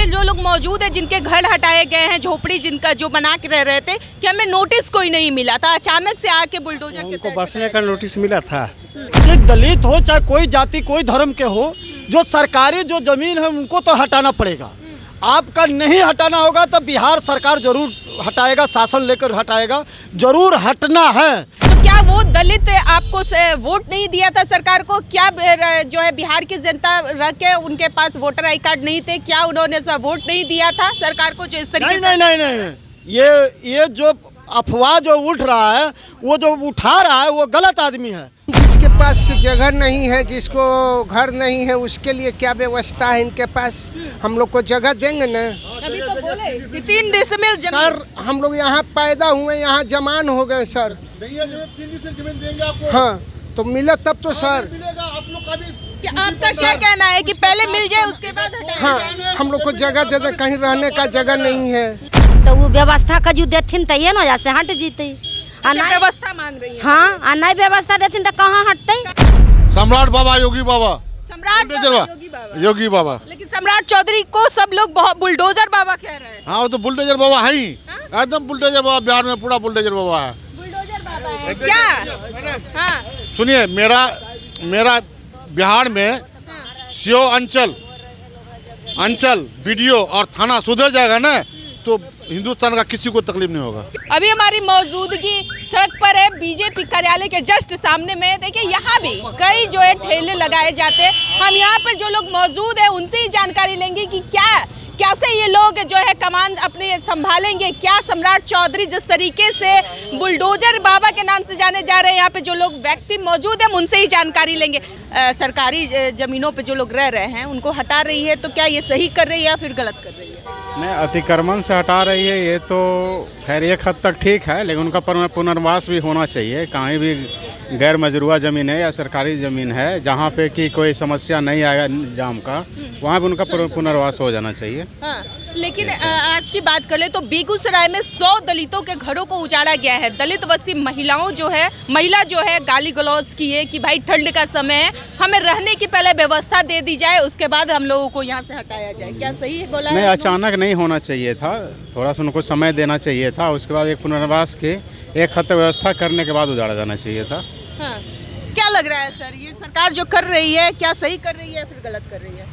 जो लोग मौजूद है जिनके घर हटाए गए हैं, झोपड़ी जिनका जो बना के रह रहे थे, कि हमें नोटिस कोई नहीं मिला था, अचानक से आके बुलडोजर के उनको बसने का नोटिस मिला था। कि दलित हो चाहे कोई जाति कोई धर्म के हो, जो सरकारी जो जमीन है उनको तो हटाना पड़ेगा। आपका नहीं हटाना होगा तो बिहार सरकार जरूर हटाएगा, शासन लेकर हटाएगा, जरूर हटना है। तो क्या वो दलित आपको वोट नहीं दिया था सरकार को? क्या जो है बिहार की जनता रह के उनके पास वोटर आई कार्ड नहीं थे, क्या उन्होंने इस बार वोट नहीं दिया था सरकार को? जो इस तरीके से नहीं, ये जो अफवाह जो उठ रहा है, वो जो उठा रहा है वो गलत आदमी है। जिसके पास जगह नहीं है, जिसको घर नहीं है, उसके लिए क्या व्यवस्था है इनके पास? हम लोग को जगह देंगे ना। अभी तो बोले कि 3 डिसमिल जमीन। सर हम लोग यहाँ पैदा हुए, यहाँ जमान हो गए सर। जमीन देंगे आपको। हाँ तो मिला तब तो सर। आप लोग का भी क्या आपका क्या कहना है कि पहले मिल जाए उसके बाद हटाया हाँ जाए? हम लोग को जगह दे दे, कहीं रहने का जगह नहीं है। तो वो व्यवस्था का जो देथिन तो ये न से हट जीते। अच्छा, व्यवस्था मांग रही है। हाँ नहीं व्यवस्था देथिन तो कहाँ हटते? सम्राट बाबा, योगी बाबा, सम्राट बाबा, योगी बाबा। लेकिन सम्राट चौधरी को सब लोग बहुत बुलडोजर बाबा कह रहे हैं। हाँ वो तो बुलडोजर बाबा है ही, एकदम बुलडोजर बाबा। बिहार में पूरा बुलडोजर बाबा है। बुलडोजर बाबा है क्या? हाँ सुनिए, मेरा बिहार में सीओ अंचल बीडीओ और थाना सुधर जाएगा ना तो हिंदुस्तान का किसी को तकलीफ नहीं होगा। अभी हमारी मौजूदगी सड़क पर है, बीजेपी कार्यालय के जस्ट सामने में। देखिए यहाँ भी कई जो है ठेले लगाए जाते हैं। हम यहाँ पर जो लोग मौजूद हैं उनसे ही जानकारी लेंगे कि कैसे ये लोग जो है कमान अपने संभालेंगे। क्या सम्राट चौधरी जिस तरीके से बुलडोजर बाबा के नाम से जाने जा रहे हैं, यहाँ पे जो लोग व्यक्ति मौजूद हैं उनसे ही जानकारी लेंगे। सरकारी जमीनों पे जो लोग रह रहे हैं उनको हटा रही है, तो क्या ये सही कर रही है या फिर गलत कर रही है? नहीं, अतिक्रमण से हटा रही है ये तो खैर एक हद तक ठीक है, लेकिन उनका पुनर्वास भी होना चाहिए। कहीं भी गैर मजरूआ ज़मीन है या सरकारी ज़मीन है जहाँ पे कि कोई समस्या नहीं आएगा जाम का, वहाँ भी उनका पुनर्वास हो जाना चाहिए। हाँ, लेकिन आज की बात कर ले तो बेगूसराय में 100 दलितों के घरों को उजाड़ा गया है। दलित बस्ती महिला जो है गाली गलौज की है कि भाई ठंड का समय है, हमें रहने की पहले व्यवस्था दे दी जाए, उसके बाद हम लोगों को यहाँ से हटाया जाए। क्या सही बोला? नहीं, अचानक नहीं होना चाहिए था, थोड़ा सा उनको समय देना चाहिए था। उसके बाद एक पुनर्वास के एक हद तक व्यवस्था करने के बाद उजाड़ा जाना चाहिए था। हाँ। क्या लग रहा है सर, ये सरकार जो कर रही है क्या सही कर रही है फिर गलत कर रही है?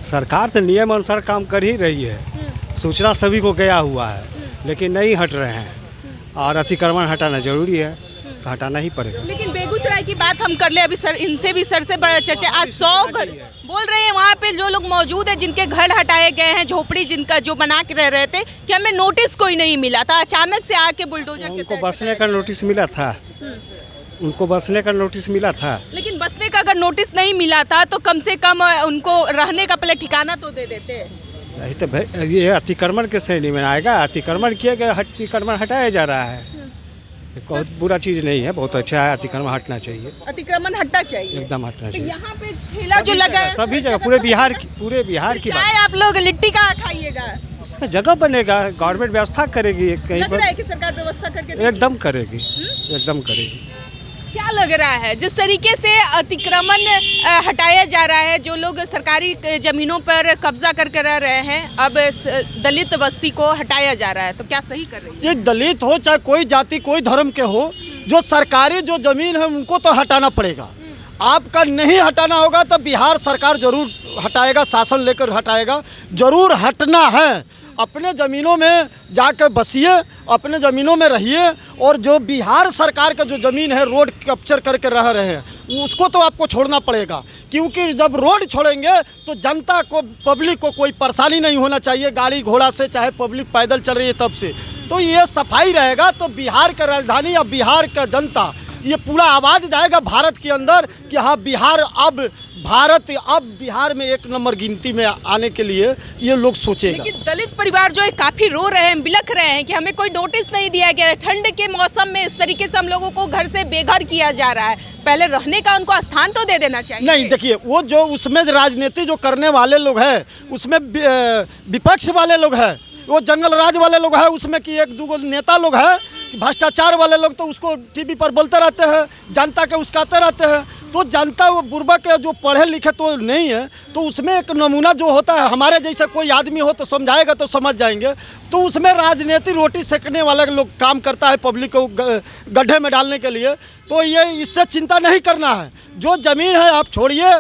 सरकार तो नियम अनुसार काम कर ही रही है, सूचना सभी को गया हुआ है, लेकिन नहीं हट रहे हैं और अतिक्रमण हटाना जरूरी है तो हटाना ही पड़ेगा। लेकिन बेगूसराय की बात हम कर ले अभी सर, इनसे भी सर से बड़ा चर्चा। आज 100 घर बोल रहे हैं वहाँ पे जो लोग मौजूद है जिनके घर हटाए गए हैं, झोपड़ी जिनका जो बना के रह रहे थे, कि हमें नोटिस कोई नहीं मिला था, अचानक से आके बुलडोजर उनको बसने का नोटिस मिला था। उनको बसने का नोटिस मिला था। लेकिन बसने का अगर नोटिस नहीं मिला था तो कम से कम उनको रहने का पहले ठिकाना तो दे देते। यही तो ये अतिक्रमण के श्रेणी में आएगा। अतिक्रमण किया गया, अतिक्रमण हटाया जा रहा है, बहुत बुरा चीज़ नहीं है, बहुत अच्छा है। अतिक्रमण हटना चाहिए, अतिक्रमण हटना चाहिए, एकदम हटना चाहिए। यहाँ पे ठेला जो लगा है सभी जगह, पूरे बिहार की चाय आप लोग लिट्टी कहाँ खाइएगा? उसका जगह बनेगा, गवर्नमेंट व्यवस्था करेगी कहीं लग रहा पर। है कि सरकार व्यवस्था करके एकदम करेगी, एकदम करेगी। क्या लग रहा है जिस तरीके से अतिक्रमण हटाया जा रहा है, जो लोग सरकारी जमीनों पर कब्जा करके रह रहे हैं, अब दलित बस्ती को हटाया जा रहा है, तो क्या सही कर रही है? ये दलित हो चाहे कोई जाति कोई धर्म के हो, जो सरकारी जो जमीन है उनको तो हटाना पड़ेगा। आपका नहीं हटाना होगा तो बिहार सरकार जरूर हटाएगा, शासन लेकर हटाएगा, जरूर हटना है। अपने ज़मीनों में जाकर बसिए, अपने ज़मीनों में रहिए, और जो बिहार सरकार का जो ज़मीन है रोड कैप्चर करके रह रहे हैं उसको तो आपको छोड़ना पड़ेगा, क्योंकि जब रोड छोड़ेंगे तो जनता को, पब्लिक को कोई परेशानी नहीं होना चाहिए गाड़ी घोड़ा से, चाहे पब्लिक पैदल चल रही है तब से। तो ये सफाई रहेगा तो बिहार का राजधानी या बिहार का जनता, ये पूरा आवाज़ जाएगा भारत के अंदर कि हाँ अब बिहार में 1 नंबर गिनती में आने के लिए ये लोग सोचेगा। लेकिन दलित परिवार जो है काफ़ी रो रहे हैं, बिलख रहे हैं कि हमें कोई नोटिस नहीं दिया गया है। ठंड के मौसम में इस तरीके से हम लोगों को घर से बेघर किया जा रहा है, पहले रहने का उनको स्थान तो दे देना चाहिए। नहीं, देखिए वो जो उसमें राजनीति जो करने वाले लोग हैं, उसमें विपक्ष वाले लोग हैं, वो जंगल राज वाले लोग हैं, उसमें कि 1-2 नेता लोग हैं, भ्रष्टाचार वाले लोग तो उसको टीवी पर बोलते रहते हैं, जनता के उस्काते रहते हैं। तो जनता वो बुर्बक के जो पढ़े लिखे तो नहीं है, तो उसमें एक नमूना जो होता है, हमारे जैसा कोई आदमी हो तो समझाएगा तो समझ जाएंगे। तो उसमें राजनीति रोटी सेकने वाला लोग काम करता है पब्लिक को गड्ढे में डालने के लिए। तो ये इससे चिंता नहीं करना है। जो ज़मीन है आप छोड़िए,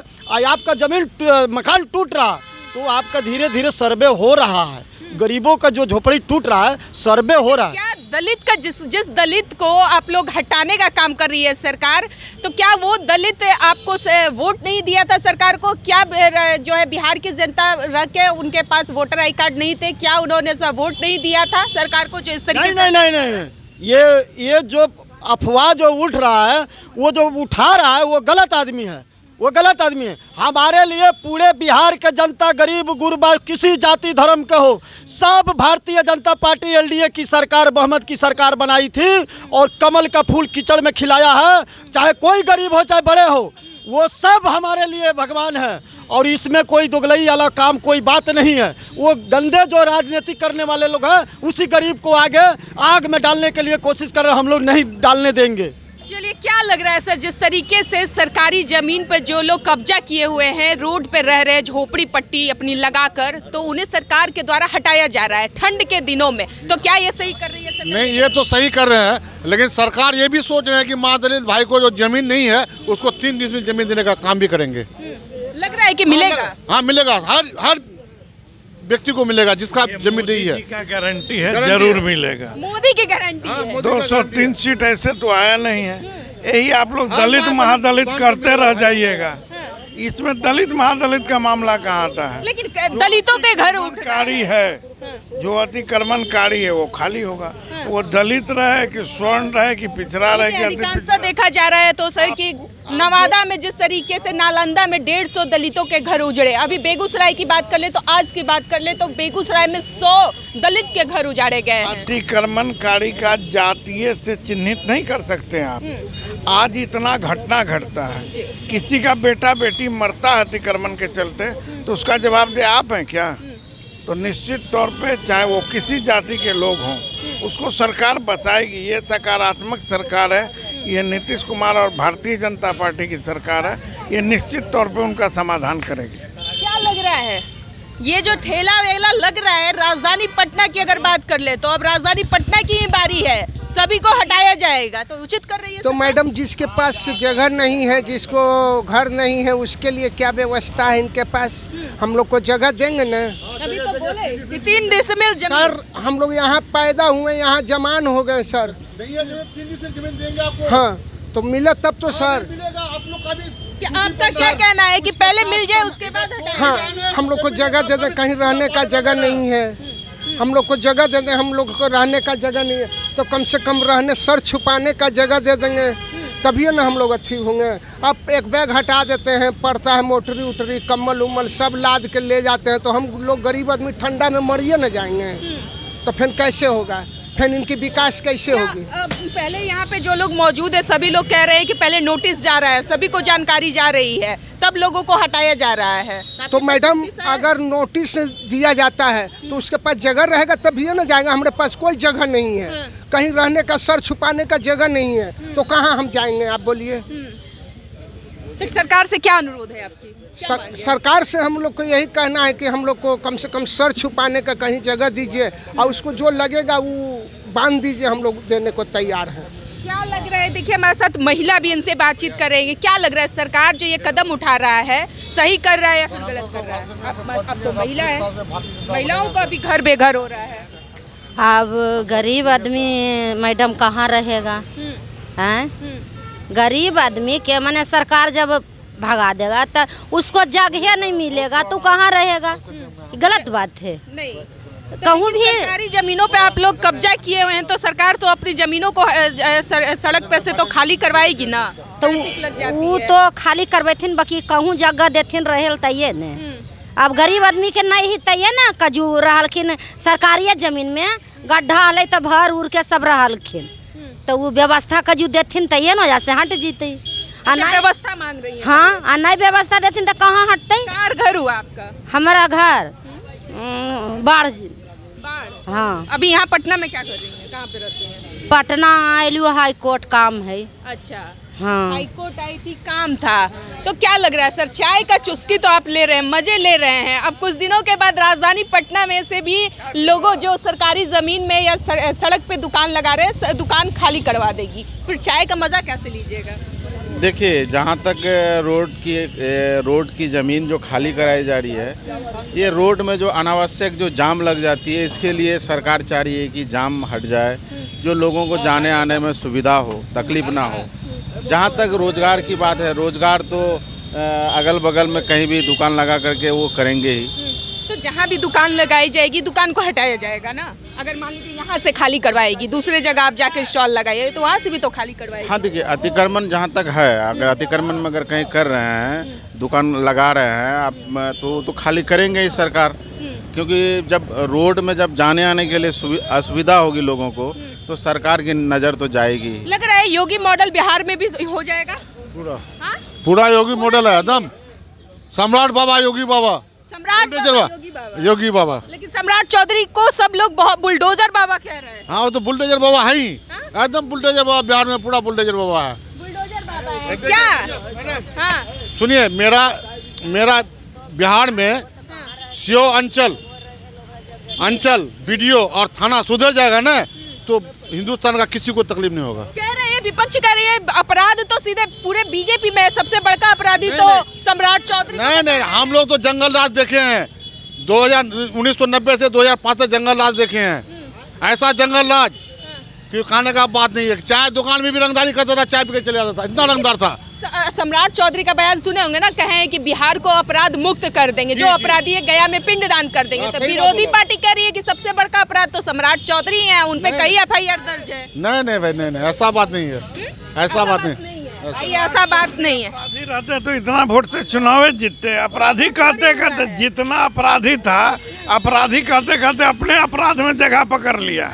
आपका ज़मीन मकान टूट रहा तो आपका धीरे धीरे सर्वे हो रहा है। गरीबों का जो झोपड़ी टूट रहा है सर्वे हो रहा है। क्या दलित का जिस दलित को आप लोग हटाने का काम कर रही है सरकार, तो क्या वो दलित आपको वोट नहीं दिया था सरकार को? क्या जो है बिहार की जनता रह के उनके पास वोटर आई कार्ड नहीं थे, क्या उन्होंने इस बार वोट नहीं दिया था सरकार को? जो इस तरीके से नहीं, ये जो अफवाह जो उठ रहा है, वो जो उठा रहा है वो गलत आदमी है, वो गलत आदमी है। हमारे लिए पूरे बिहार के जनता, गरीब गुरबा, किसी जाति धर्म के हो, सब भारतीय जनता पार्टी एलडीए की सरकार, बहुमत की सरकार बनाई थी और कमल का फूल कीचड़ में खिलाया है। चाहे कोई गरीब हो चाहे बड़े हो, वो सब हमारे लिए भगवान है और इसमें कोई दुगलई वाला काम कोई बात नहीं है। वो गंदे जो राजनीति करने वाले लोग हैं उसी गरीब को आगे आग में डालने के लिए कोशिश कर रहे हैं, हम लोग नहीं डालने देंगे। चलिए, क्या लग रहा है सर, जिस तरीके से सरकारी जमीन पर जो लोग कब्जा किए हुए हैं, रोड पे रह रहे हैं झोपड़ी पट्टी अपनी लगाकर, तो उन्हें सरकार के द्वारा हटाया जा रहा है ठंड के दिनों में, तो क्या ये सही कर रही है सरकार? नहीं, ये तो सही कर रहे हैं, लेकिन सरकार ये भी सोच रहे हैं कि माँ दलित भाई को जो जमीन नहीं है उसको 3 डिसमिल में जमीन देने का काम भी करेंगे। लग रहा है कि मिलेगा? हाँ मिलेगा, हर व्यक्ति को मिलेगा जिसका जमीन नहीं है। क्या गारंटी है? जरूर मिलेगा। मोदी की गारंटी है। 203 सीट ऐसे तो आया नहीं है। यही आप लोग दलित महादलित करते रह जाइएगा। इसमें दलित महादलित का मामला कहाँ आता है? लेकिन दलितों के घर अतिक्रमणकारी है, जो अतिक्रमणकारी है वो खाली होगा। वो दलित रहे कि स्वर्ण रहे कि पिछड़ा रहे कि अधिकांशतः देखा जा रहा है तो सर कि नवादा में जिस तरीके से, नालंदा में 150 दलितों के घर उजड़े, अभी बेगूसराय की बात कर ले तो आज की बात कर ले तो बेगूसराय में 100 दलित के घर उजाड़े गए हैं। अतिक्रमणकारी का जातीय से चिन्हित नहीं कर सकते आप। आज इतना घटना घटता है, किसी का बेटा बेटी मरता है अतिक्रमण के चलते, तो उसका जवाब दे आप हैं क्या? तो निश्चित तौर पे चाहे वो किसी जाति के लोग हों, उसको सरकार बचाएगी। ये सकारात्मक सरकार है, ये नीतीश कुमार और भारतीय जनता पार्टी की सरकार है, ये निश्चित तौर पे उनका समाधान करेगी। क्या लग रहा है, ये जो ठेला वेला लग रहा है राजधानी पटना की अगर बात कर ले तो अब राजधानी पटना की ही बारी है, सभी को हटाया जाएगा, तो उचित कर रही है? तो मैडम, जिसके पास जगह नहीं है, जिसको घर नहीं है, उसके लिए क्या व्यवस्था है इनके पास? हम लोग को जगह देंगे ना। अभी तो बोले कि 3 डिसमिल जमीन। सर, हम लोग यहाँ पैदा हुए, यहाँ जमान हो गए सर। जमीन देंगे आपको। हाँ, तो मिला तब तो सर। आप लोग का भी आपका क्या कहना है कि पहले मिल जाए उसके बाद हटाया हाँ, जाए? हम लोग को जगह दे दें, कहीं रहने का जगह नहीं है। हम लोग को जगह दे दें, हम लोग को रहने का जगह नहीं है, तो कम से कम रहने, सर छुपाने का जगह दे देंगे, तभी ना हम लोग अच्छी होंगे। अब एक बैग हटा देते हैं, पड़ता है मोटरी उटरी, कम्बल उम्बल सब लाद के ले जाते हैं, तो हम लोग गरीब आदमी ठंडा में मरिए न जाएंगे, तो फिर कैसे होगा? फिर इनकी विकास कैसे होगी? पहले यहाँ पे जो लोग मौजूद है सभी लोग कह रहे हैं कि पहले नोटिस जा रहा है, सभी को जानकारी जा रही है, तब लोगों को हटाया जा रहा है। तो मैडम, अगर नोटिस दिया जाता है तो उसके पास जगह रहेगा तभी ना जाएगा। हमारे पास कोई जगह नहीं है, कहीं रहने का, सर छुपाने का जगह नहीं है, तो कहाँ हम जाएंगे आप बोलिए? तो सरकार से क्या अनुरोध है आपकी? सरकार से हम लोग को यही कहना है कि हम लोग को कम से कम सर छुपाने का कहीं जगह दीजिए और उसको जो लगेगा वो बांध दीजिए, हम लोग देने को तैयार हैं। क्या लग रहा है, देखिए हमारे साथ महिला भी, इनसे बातचीत करेंगे। क्या लग रहा है, सरकार जो ये कदम उठा रहा है सही कर रहा है या फिर गलत कर रहा है? अब तो महिला है, महिलाओं का भी घर बेघर हो रहा है। अब गरीब आदमी मैडम कहाँ रहेगा? हैं? गरीब आदमी के माने सरकार जब भगा देगा तो उसको जगह नहीं मिलेगा तो कहाँ रहेगा? गलत बात है। नहीं, कहूँ भी सरकारी जमीनों पे आप लोग कब्जा किए हुए हैं, तो सरकार तो अपनी जमीनों को सड़क पे से तो खाली करवाएगी ना, तो वो तो खाली करवेथिन, बाकी कहूँ जगह देथिन रहे तैये ने। अब गरीब आदमी के नहीं ही तैये ना, कजू रहलखिन सरकारी जमीन में गड्ढा हल तो भर उड़ के सब रहलखिन, तो वो व्यवस्था कजू देथिन तैये न जैसे हट जीते। व्यवस्था मांग रही है? हाँ, और नहीं व्यवस्था देथिन तो कहाँ हटते? कार घर हुआ आपका? हमारा घर बाढ़। हाँ। अभी यहाँ पटना में क्या कर रही हैं, कहाँ पे रहती हैं? पटना आयलू हाई कोर्ट काम है। अच्छा, हाँ। हाईकोर्ट आई थी, काम था, तो क्या लग रहा है सर? चाय का चुस्की तो आप ले रहे हैं, मजे ले रहे हैं, अब कुछ दिनों के बाद राजधानी पटना में से भी लोगों जो सरकारी जमीन में या सड़क पे दुकान लगा रहे हैं, दुकान खाली करवा देगी, फिर चाय का मजा कैसे लीजिएगा? देखिए, जहाँ तक रोड की ज़मीन जो खाली कराई जा रही है, ये रोड में जो अनावश्यक जो जाम लग जाती है, इसके लिए सरकार चाह रही है कि जाम हट जाए, जो लोगों को जाने आने में सुविधा हो, तकलीफ ना हो। जहाँ तक रोज़गार की बात है, रोज़गार तो अगल बगल में कहीं भी दुकान लगा करके वो करेंगे ही। तो जहाँ भी दुकान लगाई जाएगी, दुकान को हटाया जाएगा ना? अगर मान लीजिए यहाँ से खाली करवाएगी, दूसरे जगह आप जाके स्टॉल लगाइए, तो वहाँ से भी तो खाली करवाएगी। हाँ, देखिए, अतिक्रमण जहाँ तक है, अगर अतिक्रमण में अगर कहीं कर रहे हैं, दुकान लगा रहे हैं आप, तो खाली करेंगे ही सरकार, क्योंकि जब रोड में जब जाने आने के लिए असुविधा होगी लोगों को, तो सरकार की नज़र तो जाएगी। लग रहा है योगी मॉडल बिहार में भी हो जाएगा पूरा। हाँ? पूरा योगी मॉडल है एकदम, सम्राट बाबा योगी बाबा, सम्राट बाबा, योगी बाबा। लेकिन सम्राट चौधरी को सब लोग बहुत बुलडोजर बाबा कह रहे हैं। हाँ, वो तो बुलडोजर बाबा है ही, एकदम बुलडोजर बाबा, बिहार में पूरा बुलडोजर बाबा है। बुलडोजर बाबा है क्या? हाँ। सुनिए, मेरा बिहार में सीओ अंचल बीडीओ और थाना सुधर जाएगा ना, तो हिंदुस्तान का किसी को तकलीफ नहीं होगा। कह रहे हैं, विपक्ष कह रही है अपराध तो सीधे पूरे बीजेपी में, सबसे बड़का अपराधी तो सम्राट चौधरी। नहीं, हम लोग तो जंगल राज देखे हैं, 1990 से 2005 तक जंगल राज देखे हैं। ऐसा जंगल राज कि खाने का बात नहीं है। चाय दुकान में भी रंगदारी करता था, चाय पी के चले जाता था, इतना रंगदार था। सम्राट चौधरी का बयान सुने होंगे ना, कहे कि बिहार को अपराध मुक्त कर देंगे, जो अपराधी है गया में पिंडदान कर देंगे। तो विरोधी पार्टी कह रही है कि सबसे बड़का अपराध तो सम्राट चौधरी है, उन पे कई एफआईआर दर्ज है। नहीं भाई, नहीं, ऐसा बात नहीं है, ऐसा बात नहीं, ऐसा बात नहीं है। अपराधी रहते तो इतना वोट से चुनाव जीतते। अपराधी करते करते जितना अपराधी था, अपराधी करते करते अपने अपराध में जगह पकड़ लिया।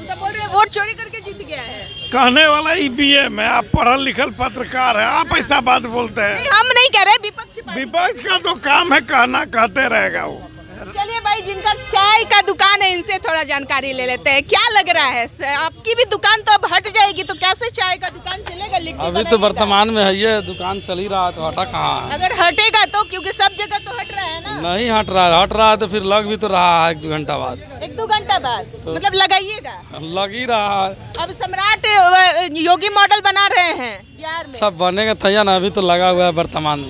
तो बोल रहे वोट चोरी करके जीत गया है। कहने वाला ईबीए में, आप पढ़ल लिखल पत्रकार है, आप ऐसा बात बोलते हैं। हम नहीं कह रहे, विपक्ष का तो काम है कहना, कहते रहेगा वो। चलिए भाई, जिनका चाय का दुकान है, इनसे थोड़ा जानकारी ले लेते हैं। क्या लग रहा है, आपकी भी दुकान तो अब हट जाएगी, तो कैसे चाय का दुकान चलेगा? लिट्टी अभी तो वर्तमान में है, ये दुकान चल ही रहा है, तो हटा कहाँ है? अगर हटेगा तो, क्योंकि सब जगह तो हट रहा है ना। नहीं हट रहा है तो फिर लग भी तो रहा है 1-2 घंटा बाद। 1-2 घंटा बाद तो मतलब लगाइएगा? लग ही रहा है। अब सम्राट योगी मॉडल बना रहे हैं बिहार में, सब बनेगा तैयार ना, अभी तो लगा हुआ है वर्तमान में।